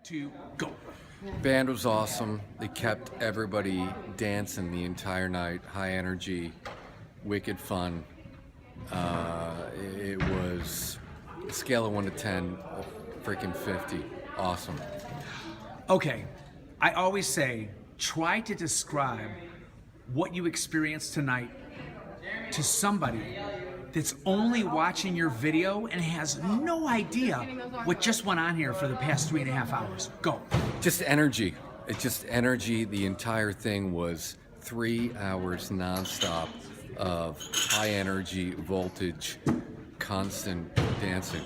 2, go. Band was awesome. They kept everybody dancing the entire night. High energy, wicked fun. It was a scale of 1 to 10, freaking 50. Awesome. Okay, I always say, try to describe what you experienced tonight to somebody that's only watching your video and has no idea what just went on here for the past 3.5 hours. Go. Just energy. It's just energy. The entire thing was 3 hours nonstop of high energy, voltage, constant dancing.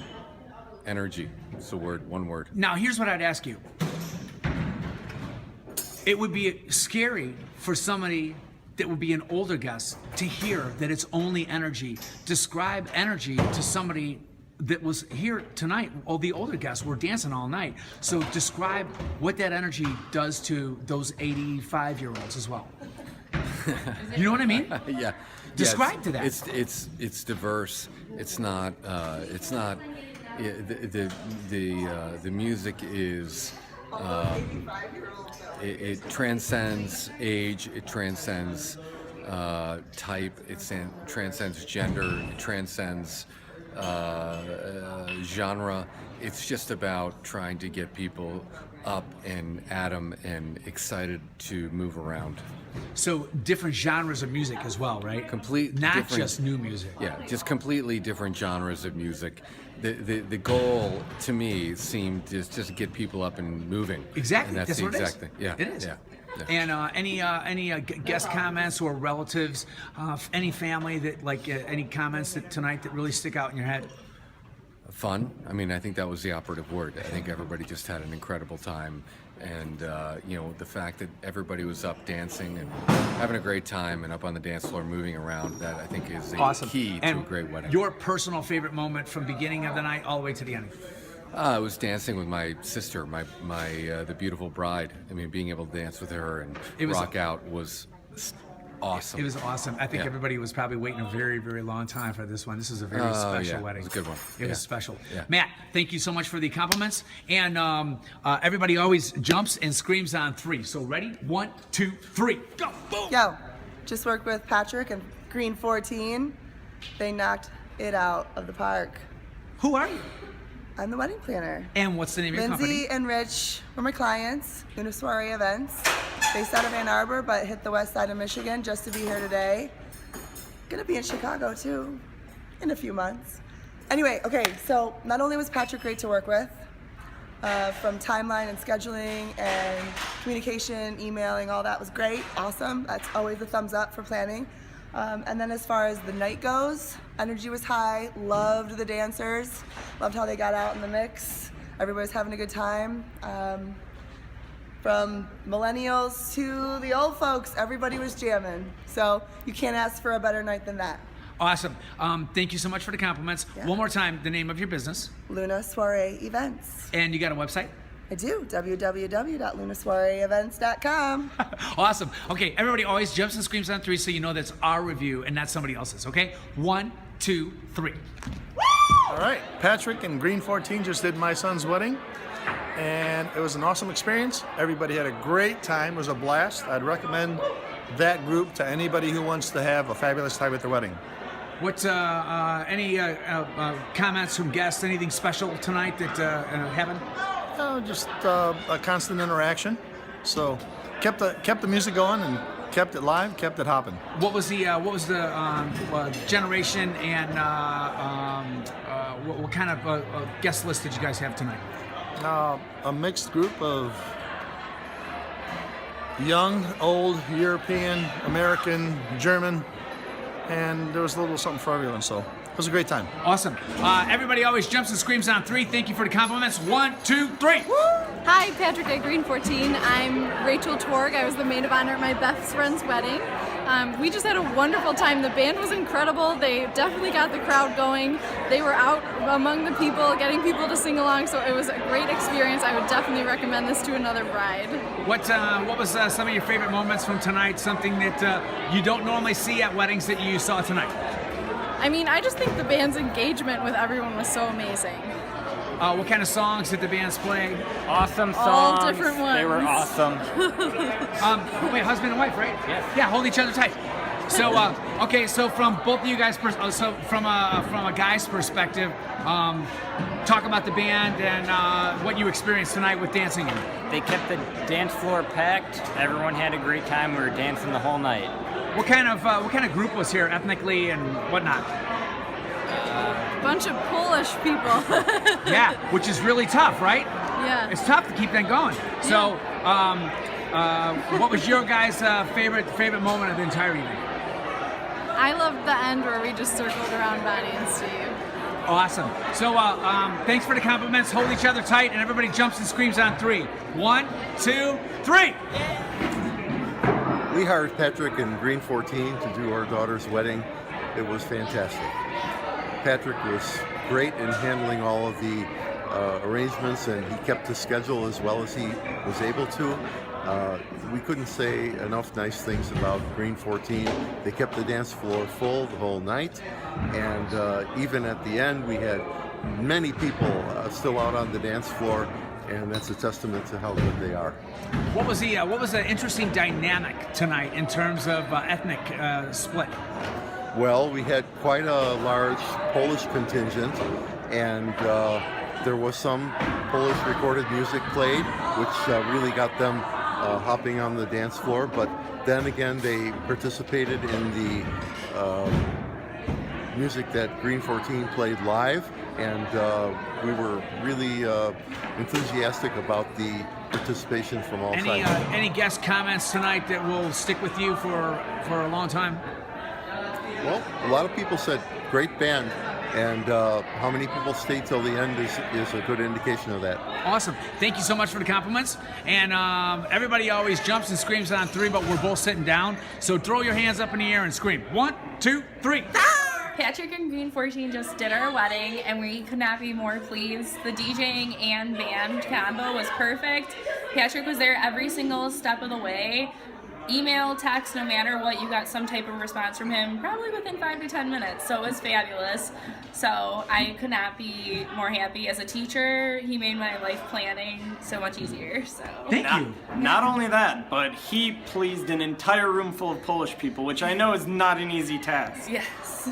Energy. It's the word, one word. Now, here's what I'd ask you. It would be scary for somebody that would be an older guest to hear that it's only energy. Describe energy to somebody that was here tonight. All the older guests were dancing all night. So describe what that energy does to those 85-year-olds as well. You know what I mean? Yeah. Describe to that. It's diverse. It's not. The music is. It transcends age, it transcends type, it transcends gender, it transcends genre. It's just about trying to get people up and at 'em and excited to move around. So different genres of music as well, right? Not just new music. Yeah, just completely different genres of music. The goal to me seemed just to get people up and moving. Exactly. And that's the what it exact is. thing. Yeah. It is. Yeah. And any guest comments or relatives, any family that any comments that tonight that really stick out in your head? Fun. I mean, I think that was the operative word. I think everybody just had an incredible time, and the fact that everybody was up dancing and having a great time and up on the dance floor moving around, that I think is the Awesome. key to And a great wedding. Your personal favorite moment from beginning of the night all the way to the end? I was dancing with my sister, the beautiful bride. I mean, being able to dance with her and rock out was awesome. It was awesome. I think everybody was probably waiting a very, very long time for this one. This is a very special wedding. It was a good one. It was special. Yeah. Matt, thank you so much for the compliments. And everybody always jumps and screams on 3. So ready? 1, 2, 3, go! Boom! Yo, just worked with Patrick and Green 14. They knocked it out of the park. Who are you? I'm the wedding planner. And what's the name of your company? Lindsay and Rich were my clients. Una Soiree Events. Based out of Ann Arbor, but hit the west side of Michigan just to be here today. Gonna be in Chicago too, in a few months. Anyway, okay, so not only was Patrick great to work with, from timeline and scheduling and communication, emailing, all that was great, awesome. That's always a thumbs up for planning. And then as far as the night goes, energy was high, loved the dancers, loved how they got out in the mix. Everybody was having a good time. From millennials to the old folks, everybody was jamming. So you can't ask for a better night than that. Awesome. Thank you so much for the compliments. Yeah. One more time, the name of your business. Luna Soiree Events. And you got a website? I do, www.lunasoireeevents.com. Awesome. Okay, everybody always jumps and screams on 3 so you know that's our review and not somebody else's, okay? 1, 2, 3. All right, Patrick and Green 14 just did my son's wedding, and it was an awesome experience. Everybody had a great time. It was a blast. I'd recommend that group to anybody who wants to have a fabulous time at their wedding. What, any comments from guests, anything special tonight that happened? Just a constant interaction. So kept the music going and kept it live, kept it hopping. What was the generation and what kind of guest list did you guys have tonight? A mixed group of young, old, European, American, German, and there was a little something for everyone. So it was a great time. Awesome. Everybody always jumps and screams on 3. Thank you for the compliments. 1, 2, 3. Woo! Hi, Patrick at Green 14. I'm Rachel Torg. I was the maid of honor at my best friend's wedding. We just had a wonderful time. The band was incredible. They definitely got the crowd going. They were out among the people, getting people to sing along, so it was a great experience. I would definitely recommend this to another bride. What was some of your favorite moments from tonight? Something that you don't normally see at weddings that you saw tonight? I mean, I just think the band's engagement with everyone was so amazing. What kind of songs did the bands play? Awesome songs. All different They were ones. awesome. Wait, husband and wife, right? Yes. Yeah, hold each other tight. So, okay, so from both of you guys, so from a guy's perspective, talk about the band and what you experienced tonight with dancing in. They kept the dance floor packed. Everyone had a great time. We were dancing the whole night. What kind of group was here, ethnically and whatnot? Bunch of Polish people. Yeah, which is really tough, right? Yeah. It's tough to keep that going. So, what was your guys' favorite moment of the entire evening? I loved the end where we just circled around Bonnie and Steve. Awesome. So, thanks for the compliments. Hold each other tight, and everybody jumps and screams on 3. 1, 2, 3. We hired Patrick and Green 14 to do our daughter's wedding. It was fantastic. Patrick was great in handling all of the arrangements, and he kept the schedule as well as he was able to. We couldn't say enough nice things about Green 14. They kept the dance floor full the whole night, and even at the end we had many people still out on the dance floor, and that's a testament to how good they are. What was the interesting dynamic tonight in terms of ethnic split? Well, we had quite a large Polish contingent, and there was some Polish recorded music played, which really got them hopping on the dance floor. But then again, they participated in the music that Green 14 played live, and we were really enthusiastic about the participation from all sides. Any guest comments tonight that will stick with you for a long time? Well, a lot of people said great band, and how many people stayed till the end is a good indication of that. Awesome. Thank you so much for the compliments. And everybody always jumps and screams on 3, but we're both sitting down. So throw your hands up in the air and scream. 1, 2, 3. Patrick and Green 14 just did our wedding, and we could not be more pleased. The DJing and band combo was perfect. Patrick was there every single step of the way. Email, text, no matter what, you got some type of response from him, probably within 5 to 10 minutes. So it was fabulous. So I could not be more happy. As a teacher, he made my life planning so much easier. So Thank you. Not only that, but he pleased an entire room full of Polish people, which I know is not an easy task. yes.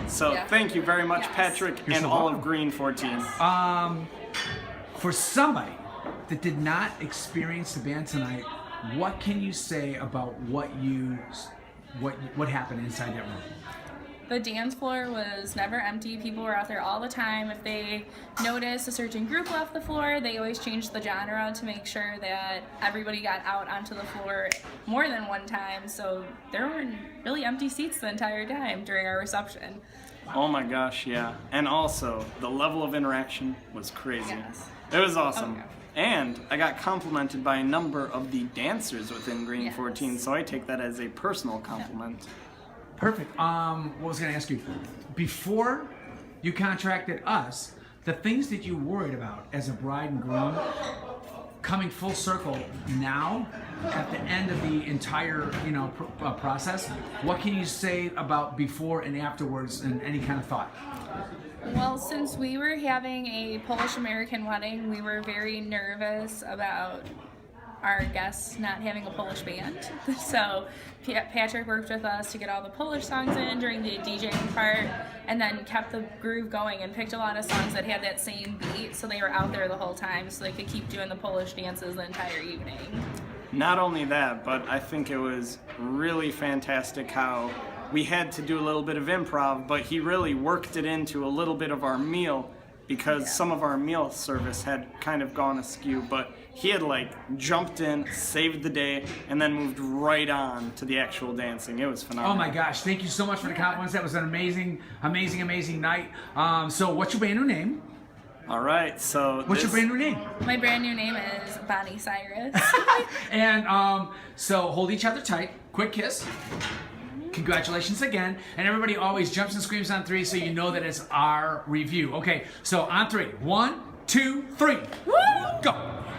So Yeah. thank you very much, Yes. Patrick, You're and so all welcome. of Green 14. For somebody that did not experience the band tonight, what can you say about what happened inside that room? The dance floor was never empty. People were out there all the time. If they noticed a certain group left the floor, they always changed the genre to make sure that everybody got out onto the floor more than one time. So there were really empty seats the entire time during our reception. Oh my gosh, yeah. And also, the level of interaction was crazy. Yes. It was awesome. Oh, yeah. And I got complimented by a number of the dancers within Green Yes. 14, so I take that as a personal compliment. Perfect. What was I going to ask you? Before you contracted us, the things that you worried about as a bride and groom, coming full circle now, at the end of the entire process, what can you say about before and afterwards, and any kind of thought? Well, since we were having a Polish-American wedding, we were very nervous about our guests not having a Polish band. So Patrick worked with us to get all the Polish songs in during the DJing part, and then kept the groove going and picked a lot of songs that had that same beat, so they were out there the whole time so they could keep doing the Polish dances the entire evening. Not only that, but I think it was really fantastic how we had to do a little bit of improv, but he really worked it into a little bit of our meal, because some of our meal service had kind of gone askew, but he had jumped in, saved the day, and then moved right on to the actual dancing. It was phenomenal. Oh my gosh, thank you so much for the compliments. That was an amazing night. So what's your brand new name? All right, so What's your brand new name? My brand new name is Bonnie Cyrus. And so hold each other tight. Quick kiss. Congratulations again. And everybody always jumps and screams on 3 so you know that it's our review. Okay, so on 3. 1, 2, 3. Woo! Go.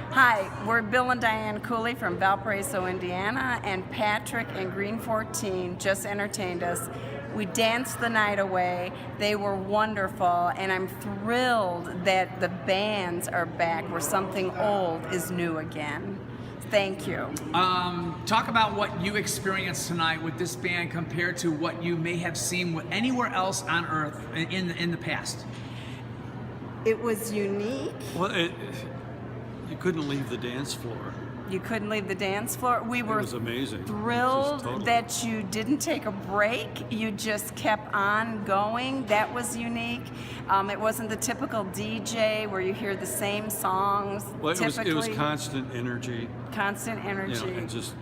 Hi, we're Bill and Diane Cooley from Valparaiso, Indiana, and Patrick and Green 14 just entertained us. We danced the night away. They were wonderful, and I'm thrilled that the bands are back where something old is new again. Thank you. Talk about what you experienced tonight with this band compared to what you may have seen anywhere else on Earth in the past. It was unique. Well, you couldn't leave the dance floor. You couldn't leave the dance floor. We were It was amazing. thrilled Just totally. that you didn't take a break. You just kept on going. That was unique. It wasn't the typical DJ where you hear the same songs. Well, typically. it was constant energy. Constant energy. And just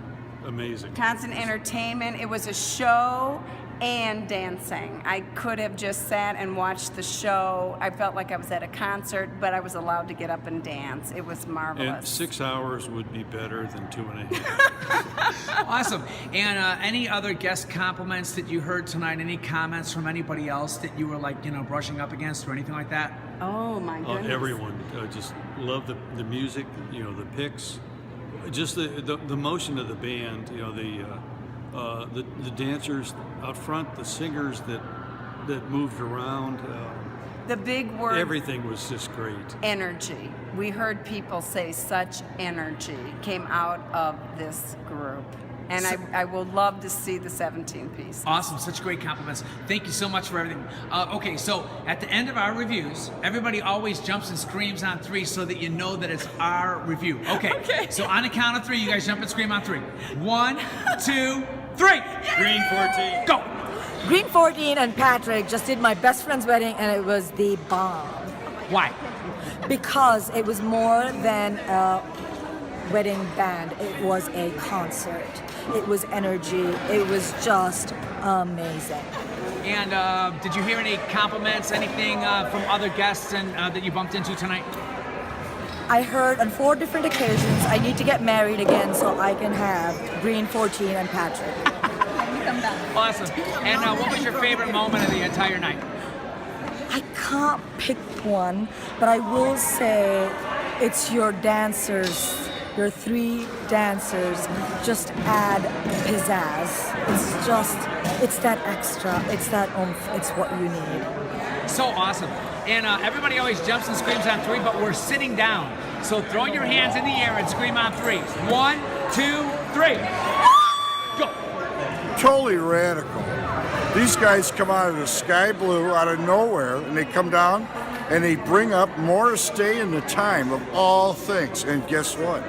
amazing. Constant entertainment. It was a show and dancing. I could have just sat and watched the show. I felt like I was at a concert, but I was allowed to get up and dance. It was marvelous. And 6 hours would be better than 2.5. Awesome. And any other guest compliments that you heard tonight? Any comments from anybody else that you were brushing up against or anything like that? Oh my goodness. Everyone just loved the music, the picks, just the motion of the band, the dancers out front, the singers that moved around. The big word. Everything was just great. Energy. We heard people say such energy came out of this group. And I will love to see the 17 piece. Awesome, such great compliments. Thank you so much for everything. Okay, so at the end of our reviews, everybody always jumps and screams on 3 so that you know that it's our review. Okay. So on the count of 3, you guys jump and scream on 3. 1, 2, 3. Green 14. Go. Green 14 and Patrick just did my best friend's wedding, and it was the bomb. Why? Because it was more than a wedding band. It was a concert. It was energy. It was just amazing. And did you hear any compliments, anything from other guests and that you bumped into tonight? I heard on 4 different occasions I need to get married again so I can have Green 14 and Patrick. Awesome. And what was your favorite moment of the entire night? I can't pick one, but I will say it's your dancers. Your 3 dancers just add pizzazz. It's that extra. It's that oomph. It's what you need. So awesome. And everybody always jumps and screams on 3, but we're sitting down. So throw your hands in the air and scream on 3. 1, 2, 3. Go. Totally radical. These guys come out of the sky blue, out of nowhere, and they come down and they bring up Morris Day and the Time of all things. And guess what?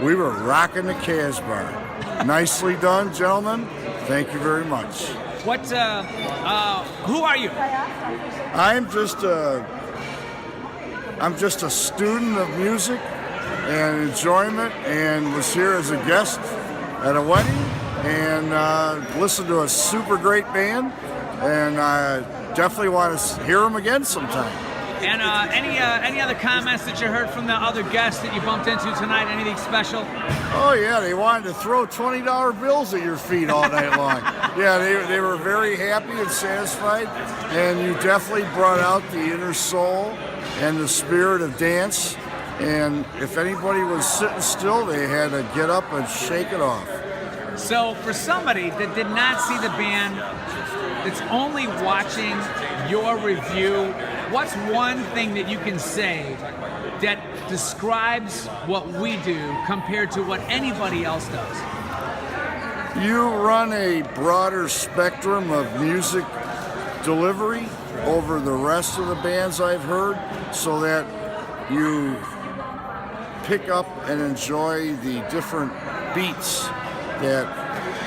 We were rocking the Casbah. Nicely done, gentlemen. Thank you very much. What? Who are you? I'm just a student of music and enjoyment, and was here as a guest at a wedding, and listened to a super great band, and I definitely want to hear them again sometime. And any other comments that you heard from the other guests that you bumped into tonight? Anything special? Oh yeah, they wanted to throw $20 bills at your feet all night long. Yeah, they were very happy and satisfied, and you definitely brought out the inner soul and the spirit of dance. And if anybody was sitting still, they had to get up and shake it off. So for somebody that did not see the band, that's only watching your review, what's one thing that you can say that describes what we do compared to what anybody else does? You run a broader spectrum of music delivery over the rest of the bands I've heard, so that you pick up and enjoy the different beats that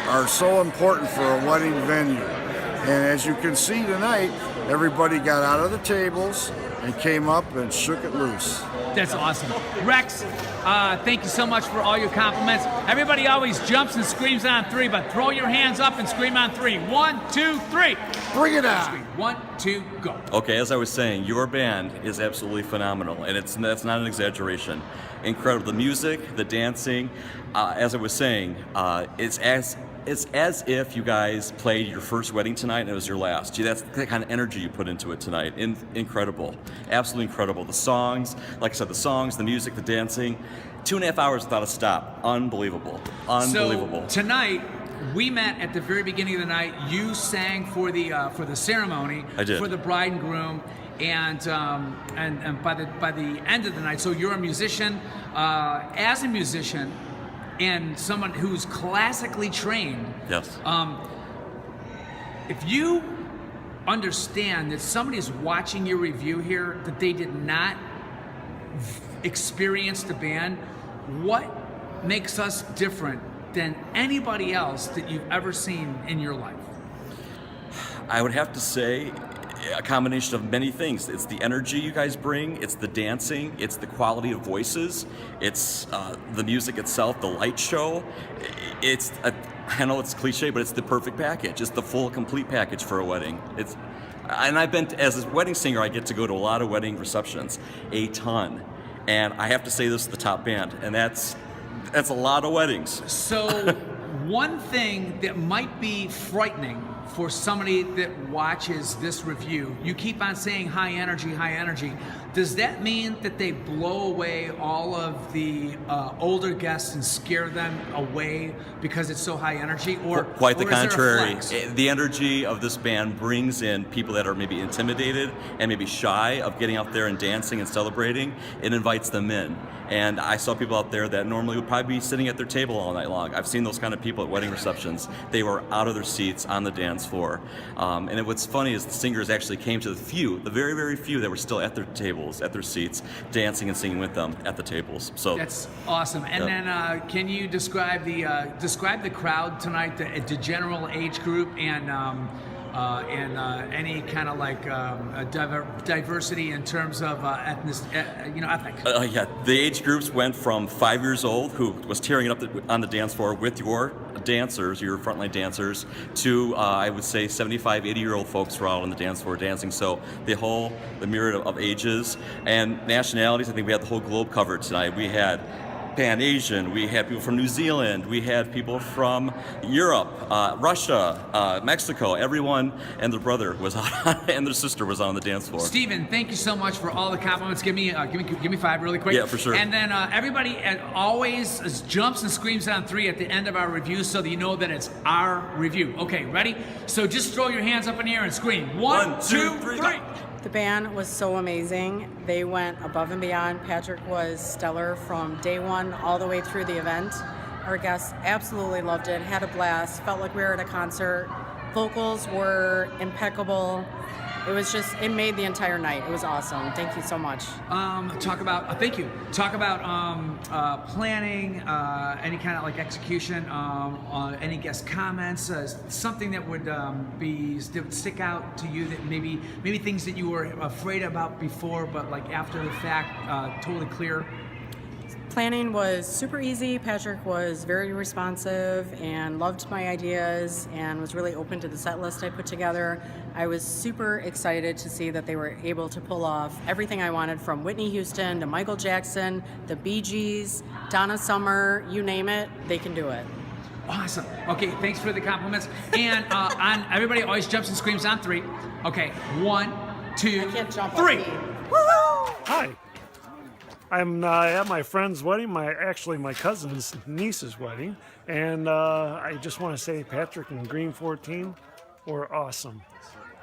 are so important for a wedding venue. And as you can see tonight, everybody got out of the tables and came up and shook it loose. That's awesome. Rex, thank you so much for all your compliments. Everybody always jumps and screams on 3, but throw your hands up and scream on 3. 1, 2, 3. Bring it on. 1, 2, go. Okay, as I was saying, your band is absolutely phenomenal, and that's not an exaggeration. Incredible. The music, the dancing, as I was saying, it's as if you guys played your first wedding tonight and it was your last. Gee, that's the kind of energy you put into it tonight. Incredible. Absolutely incredible. The songs, like I said, the music, the dancing. 2.5 hours without a stop. Unbelievable. Unbelievable. So tonight, we met at the very beginning of the night. You sang for the ceremony. I did. For the bride and groom, and by the end of the night. So you're a musician. As a musician, and someone who's classically trained. Yes. If you understand that somebody's watching your review here that they did not experience the band, what makes us different than anybody else that you've ever seen in your life? I would have to say a combination of many things. It's the energy you guys bring, it's the dancing, it's the quality of voices, it's the music itself, the light show. I know it's cliche, but it's the perfect package. It's the full, complete package for a wedding. And I've been, as a wedding singer, I get to go to a lot of wedding receptions, a ton. And I have to say this is the top band, and that's a lot of weddings. So one thing that might be frightening for somebody that watches this review, you keep on saying high energy, high energy. Does that mean that they blow away all of the older guests and scare them away because it's so high energy? Or quite the or is there a contrary. flex? The energy of this band brings in people that are maybe intimidated and maybe shy of getting out there and dancing and celebrating. It invites them in. And I saw people out there that normally would probably be sitting at their table all night long. I've seen those kind of people at wedding receptions. They were out of their seats on the dance floor. And what's funny is the singers actually came to the very, very few that were still at their tables, at their seats, dancing and singing with them at the tables. So that's awesome. And then can you describe the crowd tonight, the general age group, and any kind of like diversity in terms of ethnic? Yeah, the age groups went from 5 years old, who was tearing it up on the dance floor with your dancers, your frontline dancers, to I would say 75, 80-year-old folks were out on the dance floor dancing. So the myriad of ages and nationalities. I think we had the whole globe covered tonight. We had Pan-Asian, we had people from New Zealand, we had people from Europe, Russia, Mexico. Everyone and their brother was on, and their sister was on the dance floor. Stephen, thank you so much for all the compliments. Give me 5 really quick. Yeah, for sure. And then everybody always jumps and screams on 3 at the end of our review, so that you know that it's our review. Okay, ready? So just throw your hands up in the air and scream. 1, 2, 3. The band was so amazing. They went above and beyond. Patrick was stellar from day one all the way through the event. Our guests absolutely loved it, had a blast, felt like we were at a concert. Vocals were impeccable. It made the entire night. It was awesome. Thank you so much. Thank you. Talk about planning, any kind of like execution, any guest comments, something that would stick out to you, that maybe things that you were afraid about before, but like after the fact, totally clear. Planning was super easy. Patrick was very responsive and loved my ideas and was really open to the set list I put together. I was super excited to see that they were able to pull off everything I wanted, from Whitney Houston to Michael Jackson, the Bee Gees, Donna Summer, you name it, they can do it. Awesome. Okay, thanks for the compliments. And on everybody always jumps and screams on 3. Okay, 1, 2, 3. Hi. I'm at my friend's wedding, my cousin's niece's wedding, and I just want to say Patrick and Green 14 were awesome.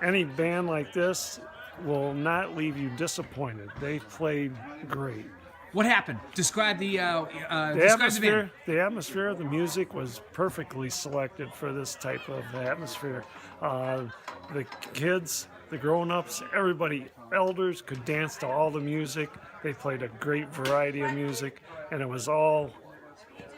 Any band like this will not leave you disappointed. They played great. What happened? Describe the atmosphere. The atmosphere of the music was perfectly selected for this type of atmosphere. The kids, the grown-ups, everybody, elders could dance to all the music. They played a great variety of music, and it was all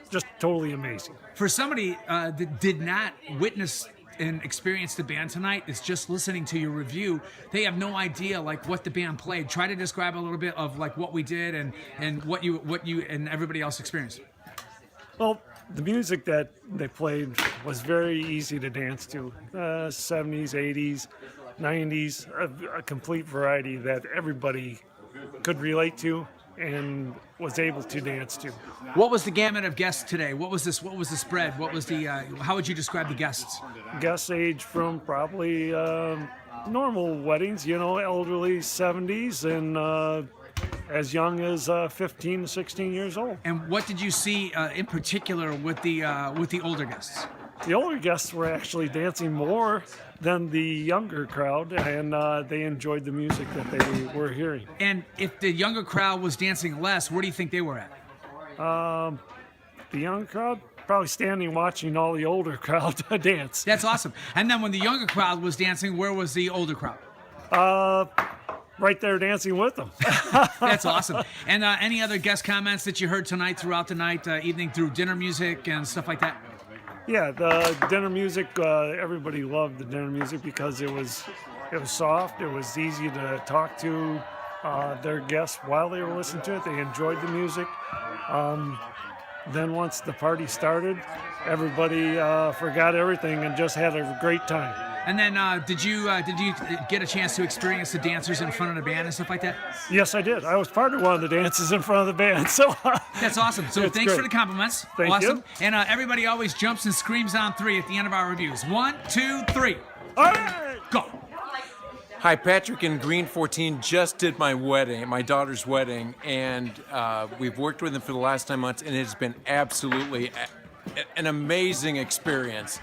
just totally amazing. For somebody that did not witness and experience the band tonight, is just listening to your review, they have no idea like what the band played. Try to describe a little bit of like what we did and what you and everybody else experienced. Well, the music that they played was very easy to dance to. 70s, 80s, 90s, a complete variety that everybody could relate to and was able to dance to. What was the gamut of guests today? What was the spread? What was the how would you describe the guests? Guests age from probably normal weddings, elderly 70s, and as young as 15 to 16 years old. And what did you see in particular with the older guests? the older guests were actually dancing more than the younger crowd, and they enjoyed the music that they were hearing. And if the younger crowd was dancing less, where do you think they were at? The young crowd probably standing watching all the older crowd dance. That's awesome. And then when the younger crowd was dancing, where was the older crowd? Right there dancing with them. That's awesome. And any other guest comments that you heard tonight throughout the night, evening, through dinner music and stuff like that? Yeah, the dinner music, everybody loved the dinner music because it was soft, it was easy to talk to their guests while they were listening to it. They enjoyed the music. Then once the party started, everybody forgot everything and just had a great time. And then did you get a chance to experience the dancers in front of the band and stuff like that? Yes, I did. I was part of one of the dances in front of the band. So that's awesome. So it's thanks great. for the compliments. Thank awesome. you. And everybody always jumps and screams on 3 at the end of our reviews. 1, 2, 3. All right. Go. Hi, Patrick and Green 14 just did my wedding, my daughter's wedding, and we've worked with them for the last 9 months, and it has been absolutely an amazing experience.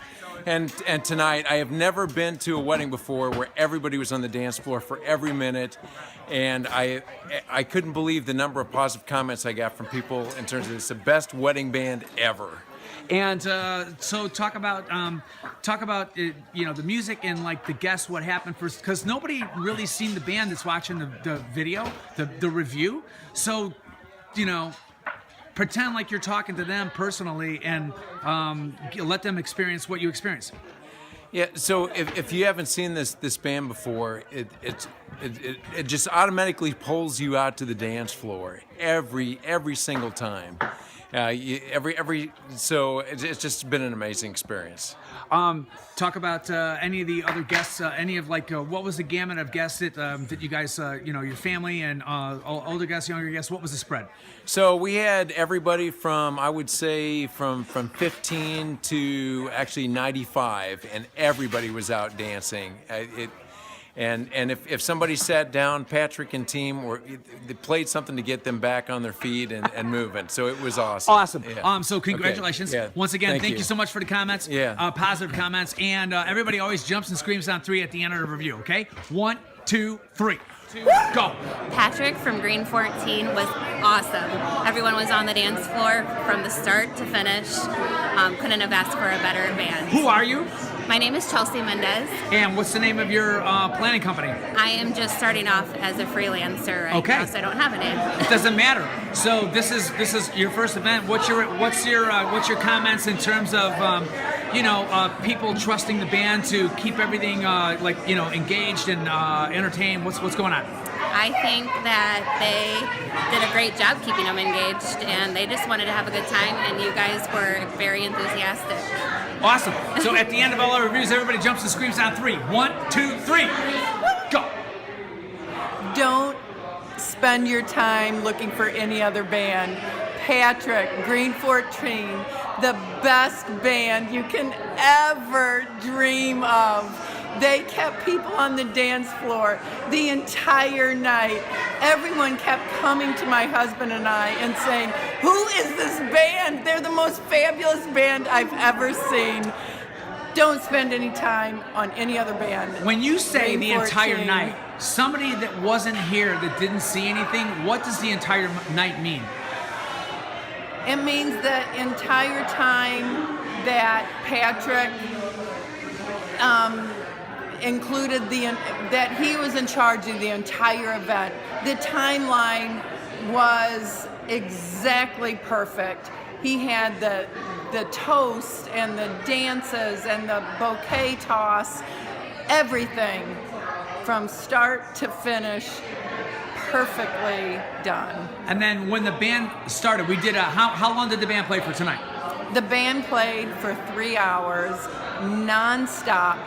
And tonight, I have never been to a wedding before where everybody was on the dance floor for every minute, and I couldn't believe the number of positive comments I got from people in terms of it's the best wedding band ever. And so talk about the music and like the guests, what happened first, because nobody really seen the band that's watching the video, the review. So pretend like you're talking to them personally and let them experience what you experienced. Yeah, so if you haven't seen this band before, it just automatically pulls you out to the dance floor every single time. So it's just been an amazing experience. Talk about any of the other guests, what was the gamut of guests that you guys, your family and older guests, younger guests, what was the spread? So we had everybody from, I would say, from 15 to actually 95, and everybody was out dancing. And if somebody sat down, Patrick and team, they played something to get them back on their feet and moving. So it was awesome. Awesome. Yeah. So congratulations. Okay. Yeah. Once again, thank you you so much for the comments. Yeah. Positive comments. And everybody always jumps and screams on 3 at the end of the review, okay? 1, 2, 3. Go. Patrick from Green 14 was awesome. Everyone was on the dance floor from the start to finish. Couldn't have asked for a better band. Who are you? My name is Chelsea Mendez. And what's the name of your planning company? I am just starting off as a freelancer right now, so I don't have a name. It doesn't matter. So this is your first event. What's your comments in terms of people trusting the band to keep everything engaged and entertained? What's going on? I think that they did a great job keeping them engaged, and they just wanted to have a good time, and you guys were very enthusiastic. Awesome. So at the end of all our reviews, everybody jumps and screams on 3. 1, 2, 3. Go. Don't spend your time looking for any other band. Patrick, Green 14, the best band you can ever dream of. They kept people on the dance floor the entire night. Everyone kept coming to my husband and I and saying, "Who is this band? They're the most fabulous band I've ever seen." Don't spend any time on any other band. When you say Green the entire 14. night, somebody that wasn't here, that didn't see anything, what does the entire night mean? It means the entire time that Patrick included that he was in charge of the entire event. The timeline was exactly perfect. He had the toast and the dances and the bouquet toss, everything from start to finish, perfectly done. And then when the band started, we did how long did the band play for tonight? The band played for 3 hours, non-stop,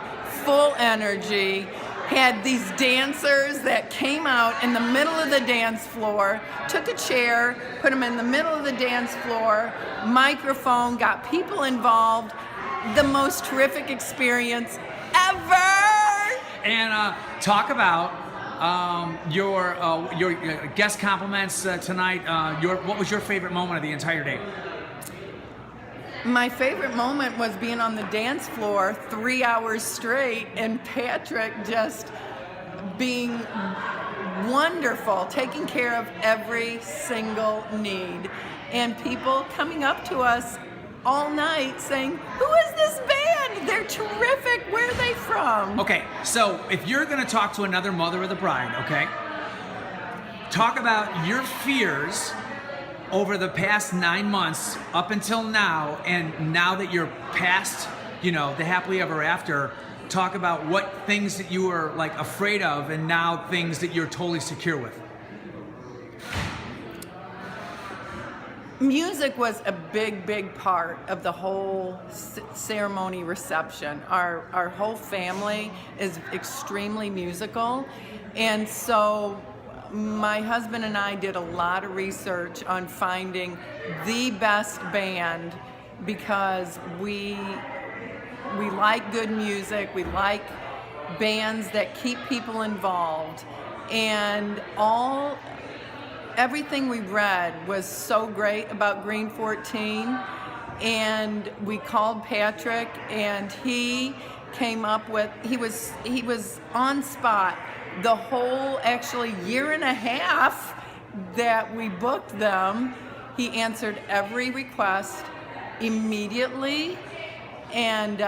full energy, had these dancers that came out in the middle of the dance floor, took a chair, put them in the middle of the dance floor, microphone, got people involved, the most terrific experience ever! And talk about your guest compliments tonight. What was your favorite moment of the entire day? My favorite moment was being on the dance floor 3 hours straight and Patrick just being wonderful, taking care of every single need. And people coming up to us all night saying, "Who is this band? They're terrific. Where are they from?" Okay, so if you're going to talk to another mother of the bride, okay, talk about your fears over the past 9 months up until now, and now that you're past, you know, the happily ever after. Talk about what things that you were like afraid of, and now things that you're totally secure with. Music was a big part of the whole ceremony reception. Our whole family is extremely musical, and so my husband and I did a lot of research on finding the best band because we like good music, we like bands that keep people involved, and everything we read was so great about Green 14, and we called Patrick, and he came up with, he was on spot the whole actually year and a half that we booked them. He answered every request immediately, and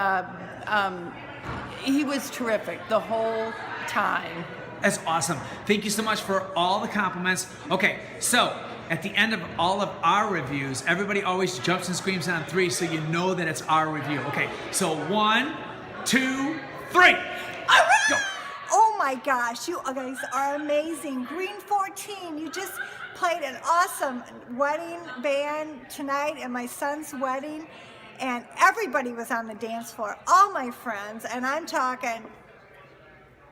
he was terrific the whole time. That's awesome. Thank you so much for all the compliments. Okay, so at the end of all of our reviews, everybody always jumps and screams on 3 so you know that it's our review. Okay, so 1, 2, 3. Go. Oh my gosh, you guys are amazing. Green 14, you just played an awesome wedding band tonight at my son's wedding, and everybody was on the dance floor, all my friends, and I'm talking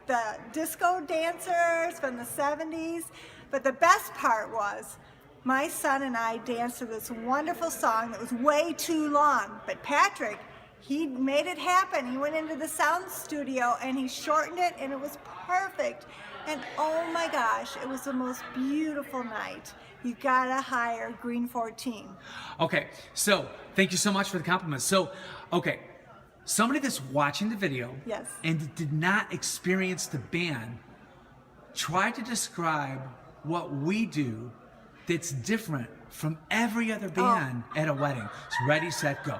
the disco dancers from the 70s, but the best part was my son and I danced to this wonderful song that was way too long, but Patrick, he made it happen. He went into the sound studio and he shortened it, and it was perfect. And oh my gosh, it was the most beautiful night. You gotta hire Green 14. Okay, so thank you so much for the compliments. So, okay, somebody that's watching the video Yes. and did not experience the band, try to describe what we do that's different from every other band at a wedding. So ready, set, go.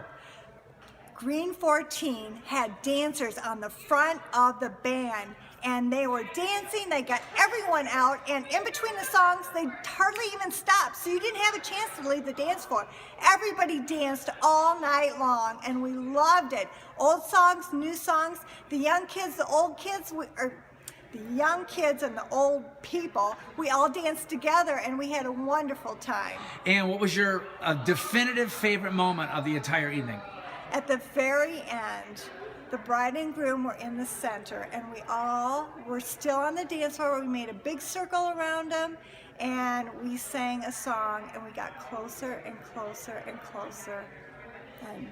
Green 14 had dancers on the front of the band, and they were dancing, they got everyone out, and in between the songs, they hardly even stopped, so you didn't have a chance to leave the dance floor. Everybody danced all night long, and we loved it. Old songs, new songs, the young kids, the old kids, the young kids and the old people, we all danced together, and we had a wonderful time. And what was your definitive favorite moment of the entire evening? At the very end, the bride and groom were in the center, and we all were still on the dance floor. We made a big circle around them, and we sang a song, and we got closer and closer and closer, and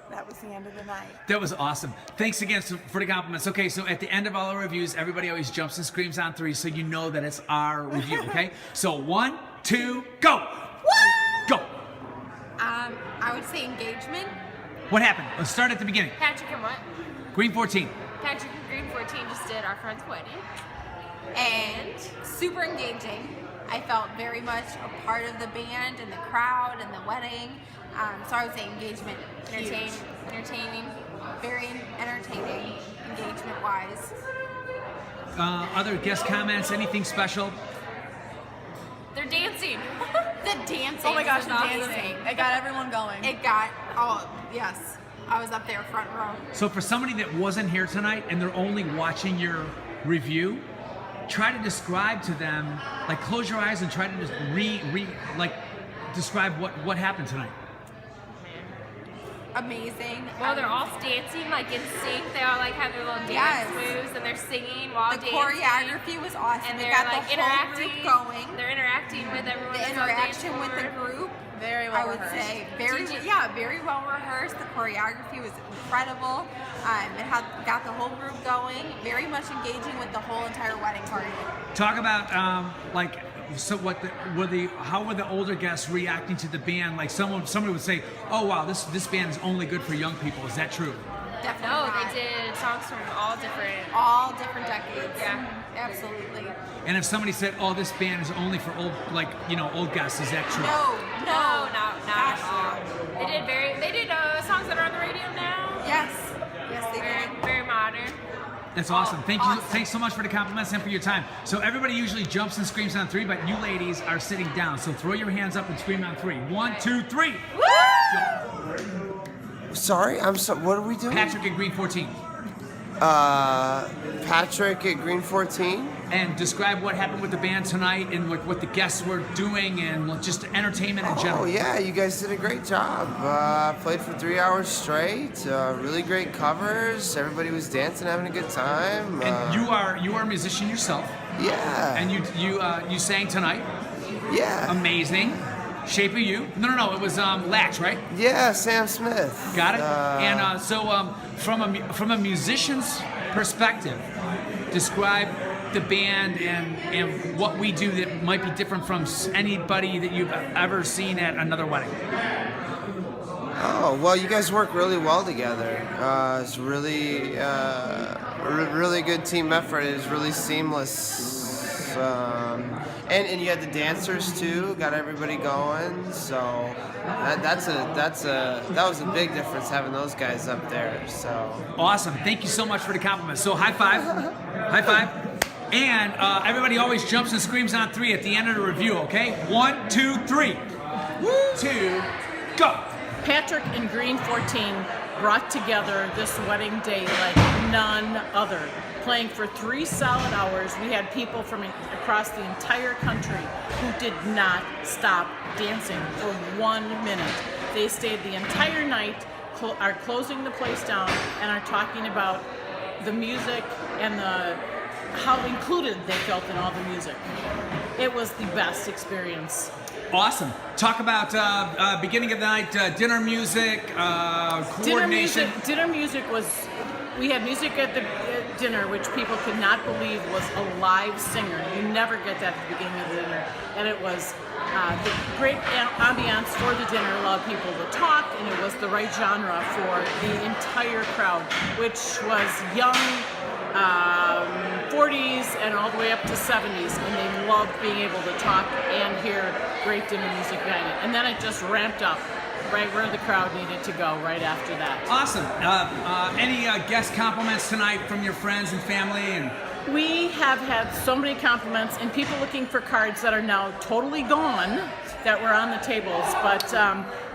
that was the end of the night. That was awesome. Thanks again for the compliments. Okay, so at the end of all our reviews, everybody always jumps and screams on 3 so you know that it's our review, okay? So 1, 2, go! Woo! Go! I would say engagement. What happened? Let's start at the beginning. Patrick and what? Green 14. Patrick and Green 14 just did our friend's wedding. And super engaging. I felt very much a part of the band and the crowd and the wedding. So I would say engagement. Entertaining. Very entertaining, engagement-wise. Other guest comments, anything special? They're dancing. The dancing. Oh my gosh, was the dancing. It got everyone going. Yes. I was up there front row. So for somebody that wasn't here tonight and they're only watching your review, try to describe to them, like close your eyes and try to just describe what happened tonight. Amazing. Well, they're all dancing like in sync. They all like have their little dance moves and they're singing while dancing. The choreography was awesome. And They they're got like the whole interacting. group going. They're interacting with everyone. The that's on interaction dance with the floor. group, very well I would rehearsed. say, very well rehearsed. The choreography was incredible. It got the whole group going. Very much engaging with the whole entire wedding party. Talk about how were the older guests reacting to the band? Like somebody would say, "Oh wow, this band is only good for young people." Is that true? Definitely. No, they did songs from all different decades. Yeah, absolutely. And if somebody said, "Oh, this band is only for old guests," is that true? No, not at all. They did songs that are on the radio now. Yes, they did. Very modern. That's awesome. Thanks so much for the compliments and for your time. So everybody usually jumps and screams on 3, but you ladies are sitting down. So throw your hands up and scream on 3. 1, 2, 3. Woo! Sorry, what are we doing? Patrick at Green 14. Patrick at Green 14. And describe what happened with the band tonight and what the guests were doing and just entertainment in general. Oh yeah, you guys did a great job. Played for 3 hours straight. Really great covers. Everybody was dancing, having a good time. And you are a musician yourself. Yeah. And you sang tonight. Yeah. Amazing. Shape of You. No. It was Latch, right? Yeah, Sam Smith. Got it. And so from a musician's perspective, describe the band and what we do that might be different from anybody that you've ever seen at another wedding. Oh, well, you guys work really well together. It's really, really good team effort. It was really seamless. And you had the dancers too, got everybody going. So that was a big difference having those guys up there. So awesome! Thank you so much for the compliment. So high five, high five. And everybody always jumps and screams on 3 at the end of the review, okay? 1, 2, 3. 2, go. Patrick and Green 14 brought together this wedding day like none other. Playing for 3 solid hours, we had people from across the entire country who did not stop dancing for 1 minute. They stayed the entire night, are closing the place down, and are talking about the music and how included they felt in all the music. It was the best experience. Awesome. Talk about beginning of the night, dinner music, coordination. Dinner music was, we had music at the dinner, which people could not believe was a live singer. You never get that at the beginning of the dinner. And it was the great ambiance for the dinner, allowed people to talk, and it was the right genre for the entire crowd, which was young, 40s and all the way up to 70s, and they loved being able to talk and hear great dinner music behind it. And then it just ramped up right where the crowd needed to go right after that. Awesome. Any guest compliments tonight from your friends and family? And we have had so many compliments and people looking for cards that are now totally gone that were on the tables, but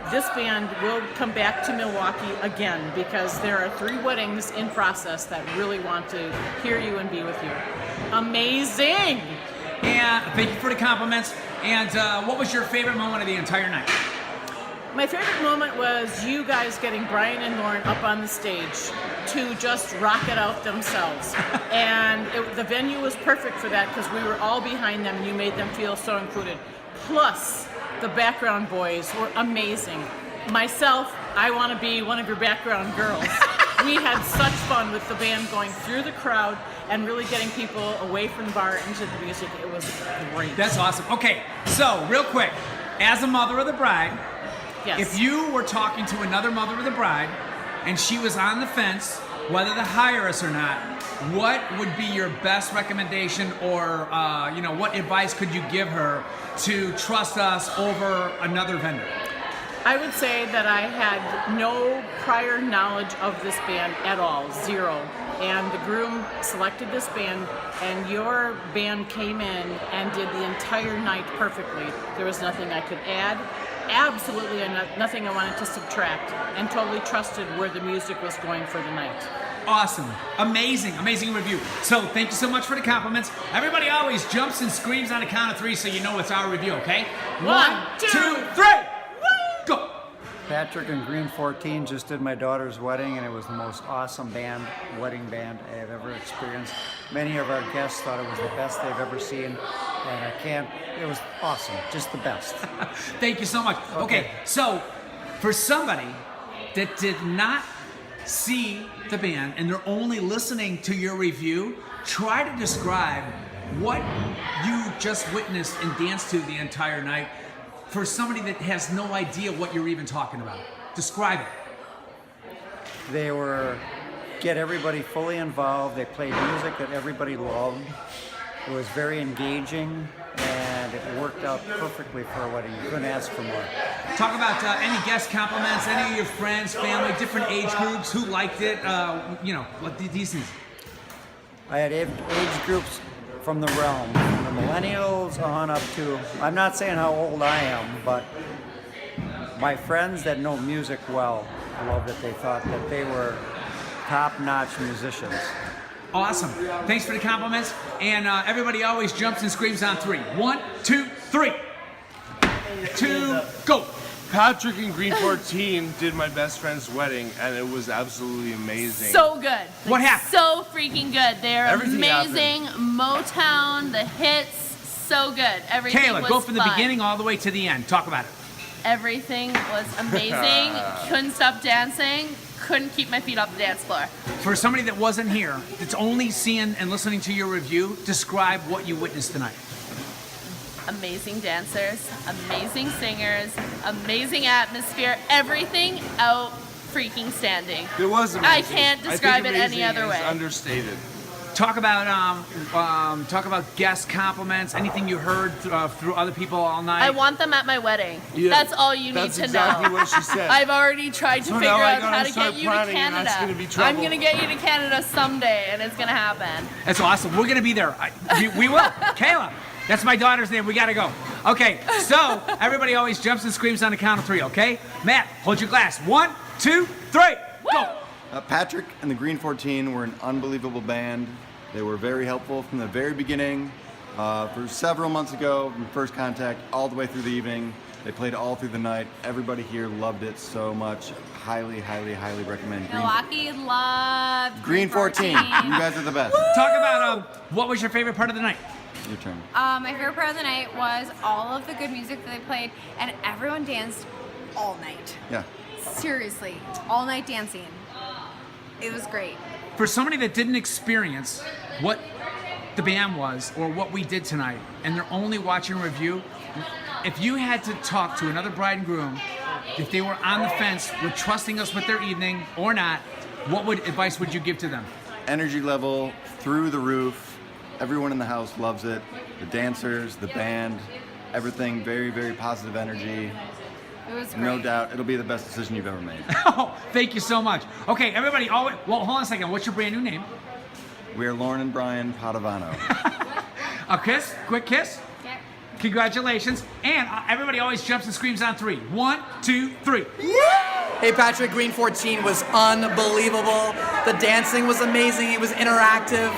this band will come back to Milwaukee again because there are 3 weddings in process that really want to hear you and be with you. Amazing! And thank you for the compliments. And what was your favorite moment of the entire night? My favorite moment was you guys getting Brian and Lauren up on the stage to just rock it out themselves. And the venue was perfect for that because we were all behind them and you made them feel so included. Plus, the background boys were amazing. Myself, I want to be one of your background girls. We had such fun with the band going through the crowd and really getting people away from the bar into the music. It was great. That's awesome. Okay, so real quick, as a mother of the bride, yes. If you were talking to another mother of the bride and she was on the fence whether to hire us or not, what would be your best recommendation or what advice could you give her to trust us over another vendor? I would say that I had no prior knowledge of this band at all, 0. And the groom selected this band, and your band came in and did the entire night perfectly. There was nothing I could add, absolutely nothing I wanted to subtract, and totally trusted where the music was going for the night. Awesome. Amazing review. So thank you so much for the compliments. Everybody always jumps and screams on the count of 3 so you know it's our review, okay? 1, 2, 3. Go. Patrick and Green 14 just did my daughter's wedding, and it was the most awesome wedding band I have ever experienced. Many of our guests thought it was the best they've ever seen, and it was awesome, just the best. Thank you so much. Okay, so for somebody that did not see the band and they're only listening to your review, try to describe what you just witnessed and danced to the entire night for somebody that has no idea what you're even talking about. Describe it. They were get everybody fully involved. They played music that everybody loved. It was very engaging, and it worked out perfectly for a wedding. You couldn't ask for more. Talk about any guest compliments, any of your friends, family, different age groups, who liked it, what these things. I had age groups from the realm, from the millennials on up to, I'm not saying how old I am, but my friends that know music well loved it. They thought that they were top-notch musicians. Awesome. Thanks for the compliments. And everybody always jumps and screams on 3. 1, 2, 3. 2, go. Patrick in Green 14 did my best friend's wedding, and it was absolutely amazing. So good. What happened? So freaking good. They're Everything amazing. Motown, the hits, so good. Everything Kayla, was go from the fun. beginning all the way to the end. Talk about it. Everything was amazing. Couldn't stop dancing. Couldn't keep my feet off the dance floor. For somebody that wasn't here, that's only seeing and listening to your review, describe what you witnessed tonight. Amazing dancers, amazing singers, amazing atmosphere, everything out freaking standing. It was amazing. I can't describe it any other way. Understated. Talk about guest compliments, anything you heard through other people all night. I want them at my wedding. Yeah, that's all you need that's to exactly know. what she said. I've already tried to So figure now I out gotta how to start get you to planning, and Canada. that's gonna be I'm trouble. going to get you to Canada someday, and it's going to happen. That's awesome. We're going to be there. We will. Kayla, that's my daughter's name. We got to go. Okay, so everybody always jumps and screams on the count of 3, okay? Matt, hold your glass. 1, 2, 3, go. Patrick and the Green 14 were an unbelievable band. They were very helpful from the very beginning. For several months ago, from first contact, all the way through the evening. They played all through the night. Everybody here loved it so much. Highly, highly, highly recommend Milwaukee loved Green 14. You guys are the best. Talk about what was your favorite part of the night? Your turn. My favorite part of the night was all of the good music that they played, and everyone danced all night. Yeah. Seriously, all night dancing. It was great. For somebody that didn't experience what the band was or what we did tonight, and they're only watching a review, if you had to talk to another bride and groom, if they were on the fence with trusting us with their evening or not, what advice would you give to them? Energy level through the roof. Everyone in the house loves it. The dancers, the band, everything very, very positive energy. It was great. No doubt, it'll be the best decision you've ever made. Oh, thank you so much. Okay, everybody, well, hold on a second. What's your brand new name? We're Lauren and Brian Padovano. A kiss? Quick kiss? Yeah. Congratulations. And everybody always jumps and screams on 3. 1, 2, 3. Hey Patrick, Green 14 was unbelievable. The dancing was amazing. It was interactive.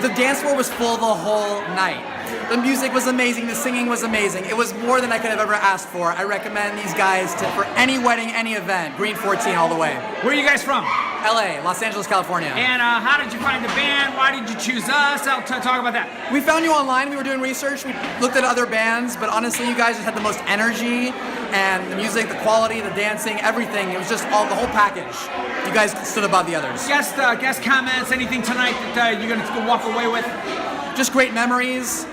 The dance floor was full the whole night. The music was amazing. The singing was amazing. It was more than I could have ever asked for. I recommend these guys for any wedding, any event. Green 14 all the way. Where are you guys from? LA, Los Angeles, California. And how did you find the band? Why did you choose us? Talk about that. We found you online. We were doing research. We looked at other bands, but honestly, you guys just had the most energy, and the music, the quality, the dancing, everything. It was just all the whole package. You guys stood above the others. Guest comments, anything tonight that you're gonna walk away with? Just great memories.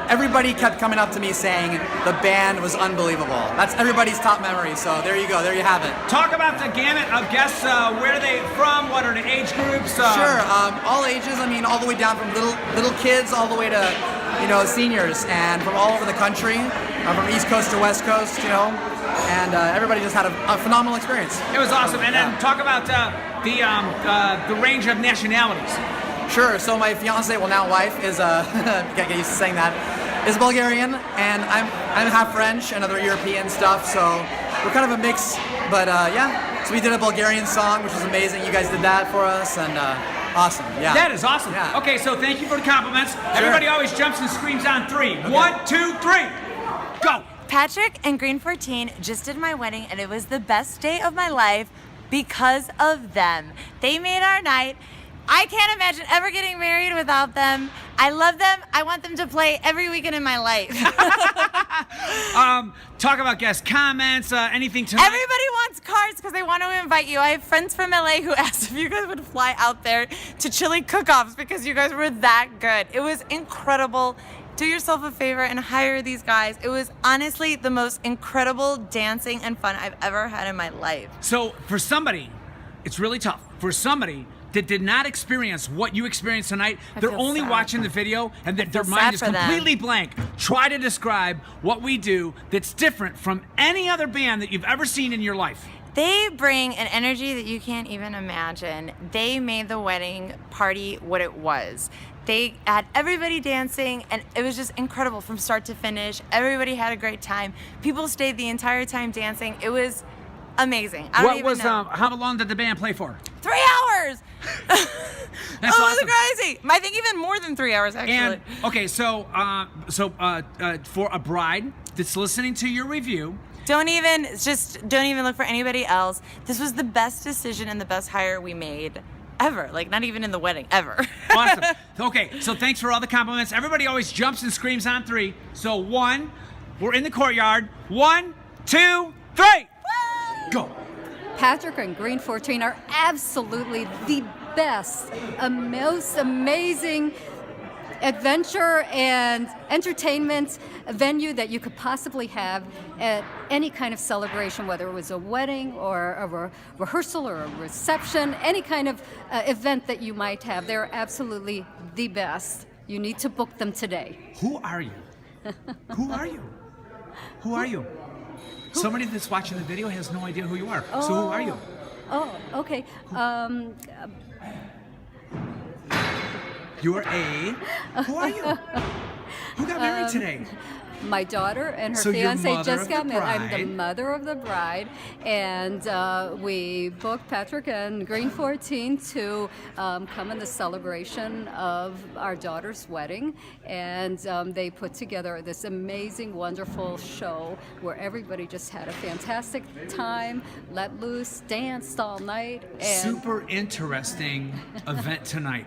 Everybody kept coming up to me saying the band was unbelievable. That's everybody's top memory. So there you go. There you have it. Talk about the gamut of guests. Where are they from? What are the age groups? Sure, all ages. I mean, all the way down from little kids all the way to seniors, and from all over the country, from East Coast to West Coast. And everybody just had a phenomenal experience. It was awesome. And then talk about the range of nationalities. Sure. So my fiance, well now wife, is can't get used to saying that, is Bulgarian, and I'm half French and other European stuff. So we're kind of a mix. But yeah. So we did a Bulgarian song, which was amazing. You guys did that for us, and awesome. Yeah. That is awesome. Yeah. Okay, so thank you for the compliments. Sure. Everybody always jumps and screams on 3. Okay. 1, 2, 3. Go. Patrick and Green 14 just did my wedding, and it was the best day of my life because of them. They made our night. I can't imagine ever getting married without them. I love them. I want them to play every weekend in my life. Talk about guest comments, anything tonight. Everybody wants cards because they want to invite you. I have friends from LA who asked if you guys would fly out there to chili cook-offs because you guys were that good. It was incredible. Do yourself a favor and hire these guys. It was honestly the most incredible dancing and fun I've ever had in my life. So for somebody, it's really tough. For somebody that did not experience what you experienced tonight, they're feel only sad. watching the video and their sad mind is for them. completely blank. Try to describe what we do that's different from any other band that you've ever seen in your life. They bring an energy that you can't even imagine. They made the wedding party what it was. They had everybody dancing, and it was just incredible from start to finish. Everybody had a great time. People stayed the entire time dancing. It was amazing. I don't even know. How long did the band play for? 3 hours! That's It was awesome. crazy. I think even more than 3 hours, actually. And okay, so for a bride that's listening to your review, Don't even look for anybody else. This was the best decision and the best hire we made ever. Like, not even in the wedding, ever. awesome. Okay, so thanks for all the compliments. Everybody always jumps and screams on 3. So 1, we're in the courtyard. 1, 2, 3. Go. Patrick and Green 14 are absolutely the best, most amazing adventure and entertainment venue that you could possibly have at any kind of celebration, whether it was a wedding or a rehearsal or a reception, any kind of event that you might have. They're absolutely the best. You need to book them today. Who are you? Who are you? Who are you? Somebody that's watching the video has no idea who you are. So who are you? Oh, okay. You're a... Who are you? Who got married today? My daughter and her So you're fiance mother just of got the married. I'm the bride. mother of the bride, and we booked Patrick and Green 14 to come in the celebration of our daughter's wedding, and they put together this amazing, wonderful show where everybody just had a fantastic time, let loose, danced all night, and Super interesting event tonight.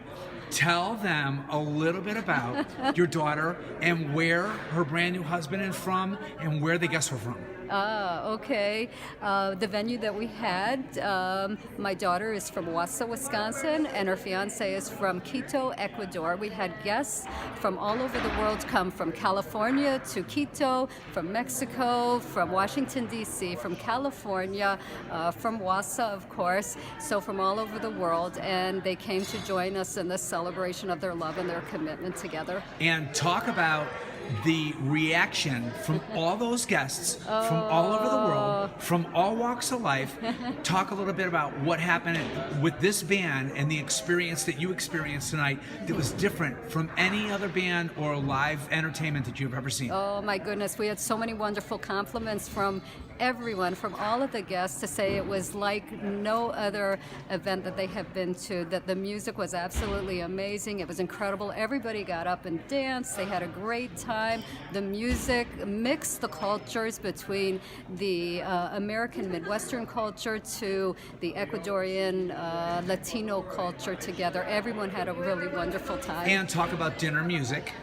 Tell them a little bit about your daughter and where her brand new husband is from and where the guests were from. Okay. The venue that we had, my daughter is from Wausau, Wisconsin, and her fiance is from Quito, Ecuador. We had guests from all over the world come from California to Quito, from Mexico, from Washington, D.C., from California, from Wausau, of course, so from all over the world, and they came to join us in this celebration of their love and their commitment together. And talk about the reaction from all those guests from all over the world, from all walks of life. Talk a little bit about what happened with this band and the experience that you experienced tonight that was different from any other band or live entertainment that you've ever seen. Oh my goodness, we had so many wonderful compliments from everyone, from all of the guests, to say it was like no other event that they have been to, that the music was absolutely amazing. It was incredible. Everybody got up and danced. They had a great time. The music mixed the cultures between the American Midwestern culture to the Ecuadorian Latino culture together. Everyone had a really wonderful time. And talk about dinner music.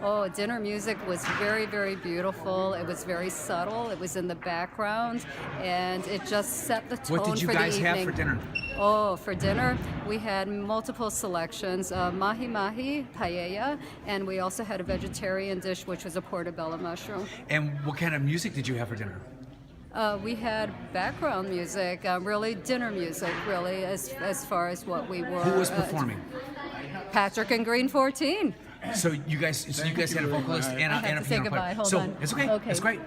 Oh, dinner music was very, very beautiful. It was very subtle. It was in the background, and it just set the tone for the evening. What did you guys have for dinner? Oh, for dinner, we had multiple selections, mahi-mahi, paella, and we also had a vegetarian dish, which was a portobello mushroom. And what kind of music did you have for dinner? We had background music, really dinner music, really, as far as what we were. Who was performing? Patrick and Green 14. So you guys had a vocalist and I have a to say piano goodbye. player. Hold so on. it's okay. Okay. It's great.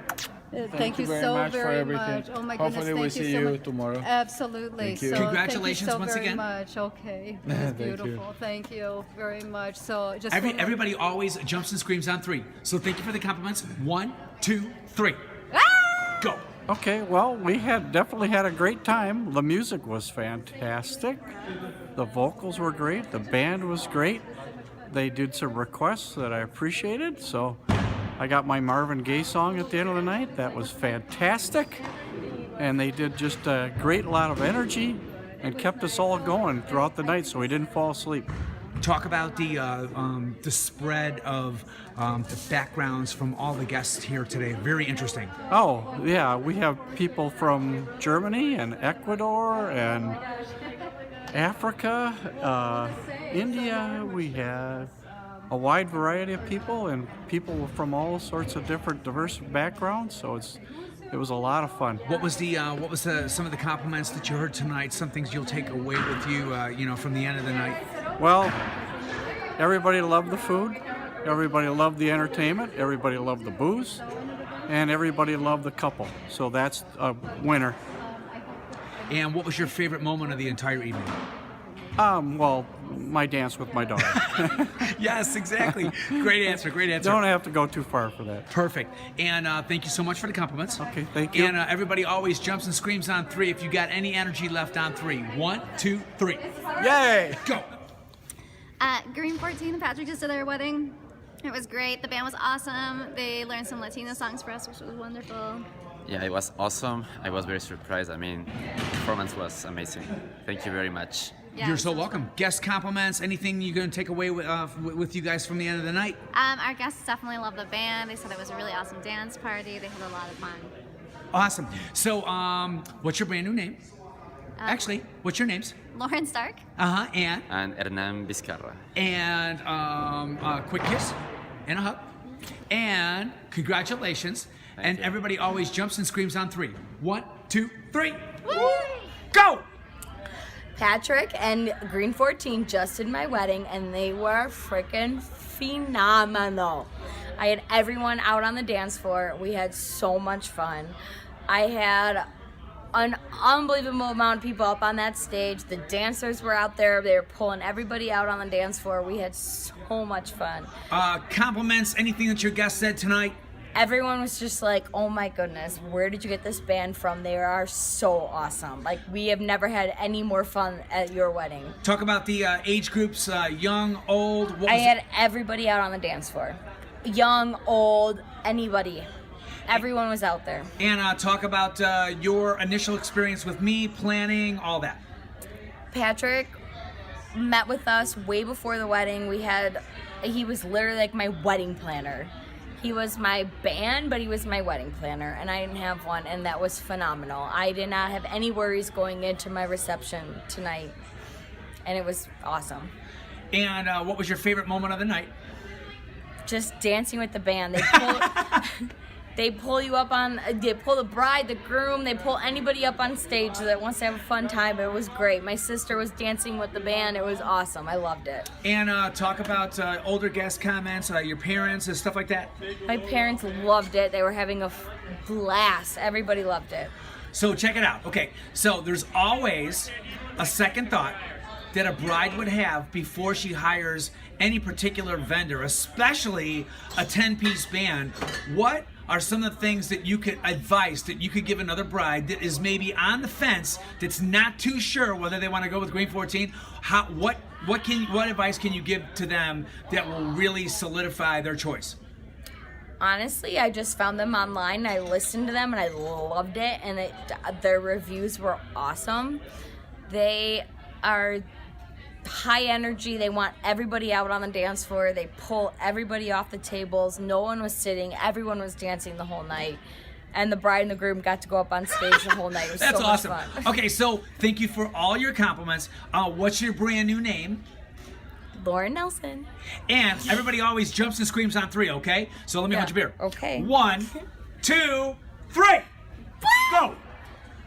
Thank you very so much for very everything. much. Oh my Hopefully goodness, we'll thank you see so you much. tomorrow. Absolutely. Thank you. So Congratulations thank you so once very again. much. Okay, it was Thank you. beautiful. Thank you very much. So just Everybody always jumps and screams on 3. So thank you for the compliments. 1, 2, 3. Go. Okay, well, we definitely had a great time. The music was fantastic. The vocals were great. The band was great. They did some requests that I appreciated, so I got my Marvin Gaye song at the end of the night. That was fantastic. And they did just a great lot of energy. and kept us all going throughout the night so we didn't fall asleep. Talk about the spread of the backgrounds from all the guests here today. Very interesting. Oh, yeah, we have people from Germany and Ecuador and Africa, India. We have a wide variety of people and people from all sorts of different diverse backgrounds, so it was a lot of fun. What was some of the compliments that you heard tonight? Some things you'll take away with you, from the end of the night? Well, everybody loved the food, everybody loved the entertainment, everybody loved the booze, and everybody loved the couple. So that's a winner. And what was your favorite moment of the entire evening? Well, my dance with my daughter. Yes, exactly. Great answer. Don't have to go too far for that. Perfect. And thank you so much for the compliments. Okay, thank you. And everybody always jumps and screams on 3 if you got any energy left on 3. 1, 2, 3. Yay! Go. Green 14 and Patrick just did their wedding. It was great. The band was awesome. They learned some Latino songs for us, which was wonderful. Yeah, it was awesome. I was very surprised. I mean, the performance was amazing. Thank you very much. Yeah, You're so welcome. Guest compliments, anything you're going to take away with you guys from the end of the night? Our guests definitely loved the band. They said it was a really awesome dance party. They had a lot of fun. Awesome. So, what's your brand new name? Actually, what's your names? Lauren Stark. And Hernan Vizcarra. And a quick kiss and a hug. And congratulations. And everybody always jumps and screams on 3. 1, 2, 3. Woo! Go! Patrick and Green 14 just did my wedding, and they were freaking phenomenal. I had everyone out on the dance floor. We had so much fun. I had an unbelievable amount of people up on that stage. The dancers were out there. They were pulling everybody out on the dance floor. We had so much fun. Compliments, anything that your guest said tonight? Everyone was just like, oh my goodness, where did you get this band from? They are so awesome. Like, we have never had any more fun at your wedding. Talk about the age groups, young, old. I had everybody out on the dance floor. Young, old, anybody. Everyone was out there. And talk about your initial experience with me, planning, all that. Patrick met with us way before the wedding. He was literally like my wedding planner. He was my band, but he was my wedding planner, and I didn't have one, and that was phenomenal. I did not have any worries going into my reception tonight, and it was awesome. And what was your favorite moment of the night? Just dancing with the band. They pull you up on, they pull the bride, the groom, they pull anybody up on stage that wants to have a fun time. It was great. My sister was dancing with the band. It was awesome. I loved it. And talk about older guest comments, your parents and stuff like that. My parents loved it. They were having a blast. Everybody loved it. So check it out. Okay, so there's always a second thought that a bride would have before she hires any particular vendor, especially a 10-piece band. What are some of the things that you could advise that you could give another bride that is maybe on the fence, that's not too sure whether they want to go with Green 14? What advice can you give to them that will really solidify their choice? Honestly, I just found them online. I listened to them and I loved it, and their reviews were awesome. They are high energy. They want everybody out on the dance floor. They pull everybody off the tables. No one was sitting. Everyone was dancing the whole night. And the bride and the groom got to go up on stage the whole night. It was That's so awesome. much fun. Okay, so thank you for all your compliments. What's your brand new name? Lauren Nelson. And everybody always jumps and screams on 3, okay? So let me hold your beer. Okay. 1, 2, 3. Go!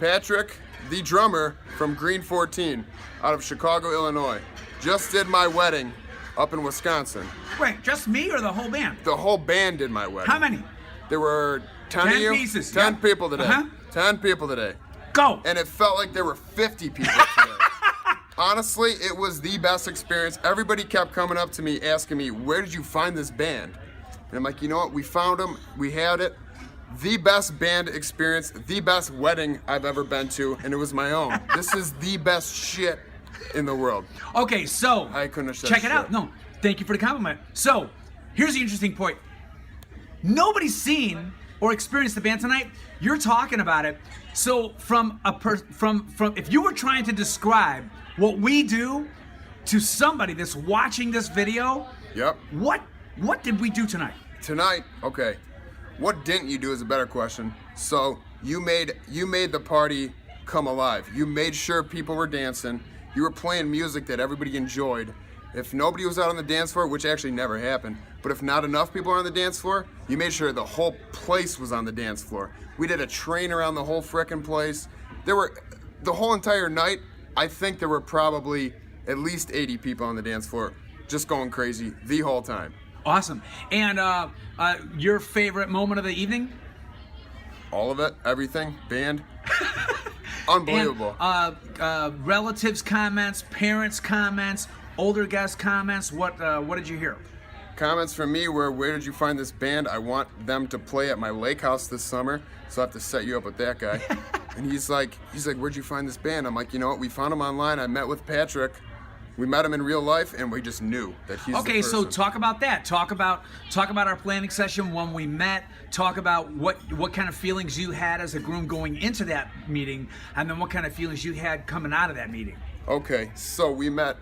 Patrick, the drummer from Green 14 out of Chicago, Illinois, just did my wedding up in Wisconsin. Wait, just me or the whole band? The whole band did my wedding. How many? There were 10 of you. pieces. 10 Yep. people today. 10 people today. Go! And it felt like there were 50 people today. Honestly, it was the best experience. Everybody kept coming up to me asking me, where did you find this band? And I'm like, you know what? We found them. We had it. The best band experience, the best wedding I've ever been to, and it was my own. This is the best shit in the world. Okay, so I couldn't have said check it shit. out. No, thank you for the compliment. So here's the interesting point. Nobody's seen or experienced the band tonight, you're talking about it. So from if you were trying to describe what we do to somebody that's watching this video, yep. What did we do tonight? Tonight, okay. What didn't you do is a better question. So you made the party come alive. You made sure people were dancing. You were playing music that everybody enjoyed. If nobody was out on the dance floor, which actually never happened, but if not enough people were on the dance floor, you made sure the whole place was on the dance floor. We did a train around the whole frickin' place. The whole entire night, I think there were probably at least 80 people on the dance floor just going crazy the whole time. Awesome. And your favorite moment of the evening? All of it, everything, band. Unbelievable. And, relatives' comments, parents' comments, older guest comments. What did you hear? Comments from me were, where did you find this band? I want them to play at my lake house this summer, so I have to set you up with that guy. And he's like, where'd you find this band? I'm like, you know what? We found him online. I met with Patrick. We met him in real life, and we just knew that he's okay, the so person. talk about that. Talk about our planning session when we met. Talk about what kind of feelings you had as a groom going into that meeting, and then what kind of feelings you had coming out of that meeting. Okay, so we met.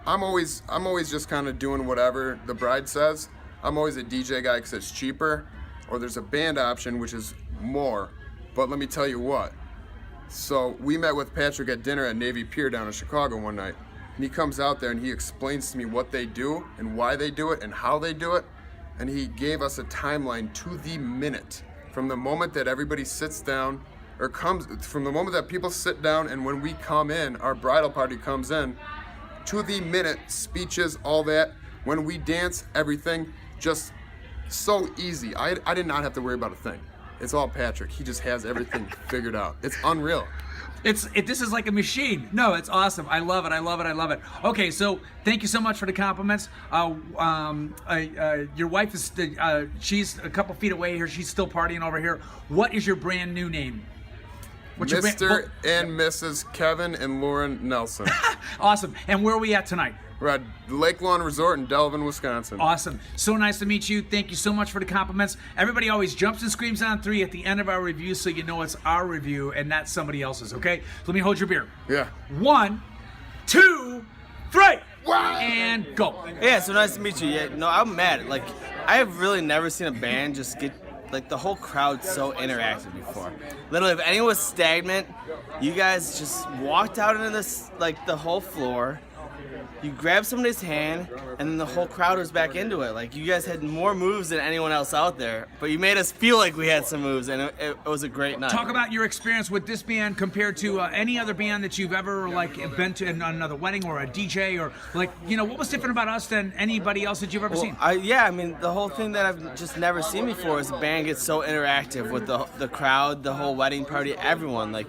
I'm always just kind of doing whatever the bride says. I'm always a DJ guy because it's cheaper, or there's a band option which is more. But let me tell you what. So we met with Patrick at dinner at Navy Pier down in Chicago one night. And he comes out there and he explains to me what they do and why they do it and how they do it. And he gave us a timeline to the minute from the moment that everybody sits down or comes, from the moment that people sit down and when we come in, our bridal party comes in, to the minute, speeches, all that. When we dance, everything, just so easy. I did not have to worry about a thing. It's all Patrick. He just has everything figured out. It's unreal. This is like a machine. No, it's awesome. I love it. I love it. I love it. Okay, so thank you so much for the compliments. Your wife is she's a couple feet away here. She's still partying over here. What is your brand new name? What's Mr. and Mrs. Kevin and Lauren Nelson. Awesome. And where are we at tonight? We're at Lake Lawn Resort in Delavan, Wisconsin. Awesome. So nice to meet you. Thank you so much for the compliments. Everybody always jumps and screams on 3 at the end of our review so you know it's our review and not somebody else's, okay? Let me hold your beer. Yeah. 1, 2, 3. Wow. And go. Yeah, so nice to meet you. Yeah, no, I'm mad. Like, I have really never seen a band just get, like, the whole crowd so interactive before. Literally, if anyone was stagnant, you guys just walked out into this, like, the whole floor. You grabbed somebody's hand, and then the whole crowd was back into it. Like, you guys had more moves than anyone else out there, but you made us feel like we had some moves, and it was a great night. Talk about your experience with this band compared to any other band that you've ever, like, been to in another wedding or a DJ, or, like, you know, what was different about us than anybody else that you've ever seen? Yeah, I mean, the whole thing that I've just never seen before is a band gets so interactive with the crowd, the whole wedding party, everyone. Like,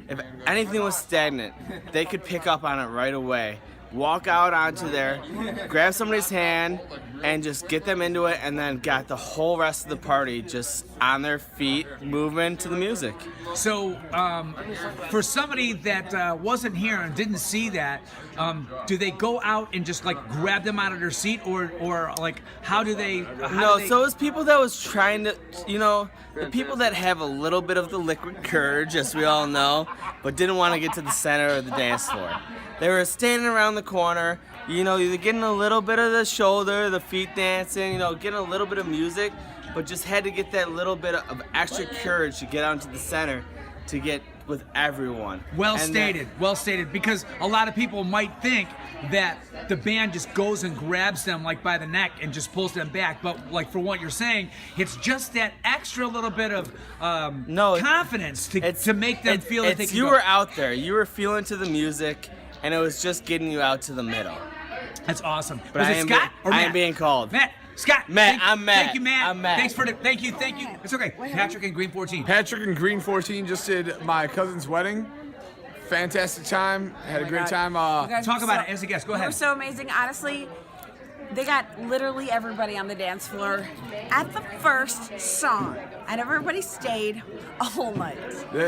if anything was stagnant, they could pick up on it right away. Walk out onto there, grab somebody's hand, and just get them into it, and then got the whole rest of the party just on their feet, moving to the music. So, for somebody that wasn't here and didn't see that, do they go out and just, like, grab them out of their seat, or like, how do they? So it was people that was trying to, you know, the people that have a little bit of the liquid courage, as we all know, but didn't want to get to the center of the dance floor. They were standing around the corner, you know, either getting a little bit of the shoulder, the feet dancing, you know, getting a little bit of music, but just had to get that little bit of extra courage to get out into the center to get with everyone. Well stated, because a lot of people might think that the band just goes and grabs them, like, by the neck and just pulls them back, but, like, for what you're saying, it's just that extra little bit of confidence to make them feel that they can you go. were out there, you were feeling to the music, and it was just getting you out to the middle. That's awesome. But Was I it am Scott or I Matt? am being called. Matt. Scott. I'm Matt. Thank you, Matt. I'm Matt. Thanks for the. Thank you. It's okay. Patrick and Green 14. Patrick and Green 14 just did my cousin's wedding. Fantastic time. Had a great time. Talk about it as a guest. Go ahead. They were so amazing. Honestly, they got literally everybody on the dance floor at the first song, and everybody stayed a whole night.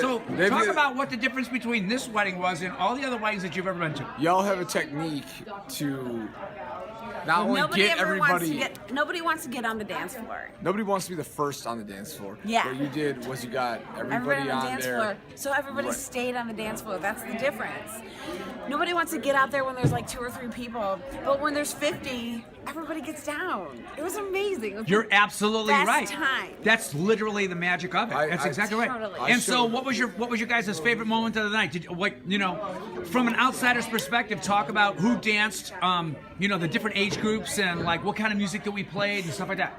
So talk about what the difference between this wedding was and all the other weddings that you've ever been to. Y'all have a technique to not only Nobody get ever wants to everybody. nobody wants to get on the dance floor. Nobody wants to be the first on the dance floor. Yeah. What you did was you got on everybody the on dance there. floor. So everybody Right. stayed on the dance floor. That's the difference. Nobody wants to get out there when there's like 2 or 3 people, but when there's 50, everybody gets down. It was amazing. It was You're the absolutely best right. time. That's literally the magic of it. That's exactly right. Totally. And so, what was your guys' favorite moment of the night? Did from an outsider's perspective, talk about who danced, the different age groups and like what kind of music that we played and stuff like that.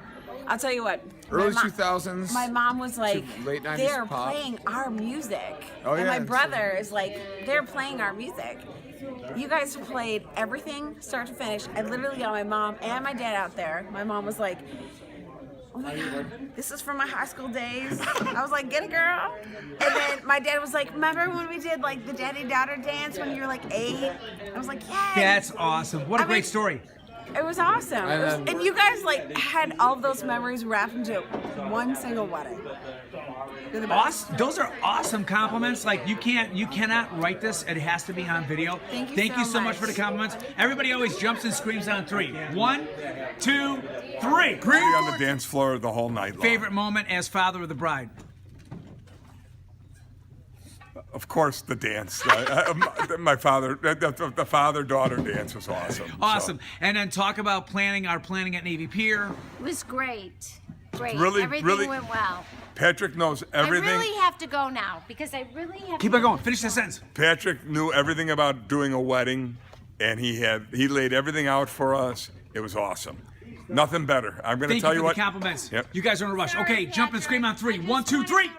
I'll tell you what. Early my 2000s. My mom was like, late 90s they're pop. playing our music. Oh, and yeah, my and brother is like, they're playing our music. You guys played everything, start to finish. I literally got my mom and my dad out there. My mom was like, oh my God, this is from my high school days. I was like, get it, girl. And then my dad was like, remember when we did like the daddy-daughter dance when you were like 8? I was like, yes. That's awesome. What a great story. It was awesome. And then- And you guys like had all of those memories wrapped into one single wedding. You're the best. Awesome. Those are awesome compliments. Like you cannot write this. It has to be on video. Thank you so much for the compliments. Everybody always jumps and screams on 3. 1, 2, 3. Be on the dance floor the whole night long. Favorite moment as father of the bride. Of course, the dance. My father, the father-daughter dance was awesome. Awesome. So, And then talk about our planning at Navy Pier. It was great. Great. Really, Everything really- went well. Patrick knows everything. I really have to go now because I really have Keep to on going. Finish the sentence. Patrick knew everything about doing a wedding, and he laid everything out for us. It was awesome. Nothing better. I'm going to Thank tell you you for what. the compliments. Yep. You guys are in a rush. Okay, jump and scream on 3. 1, 2, 3.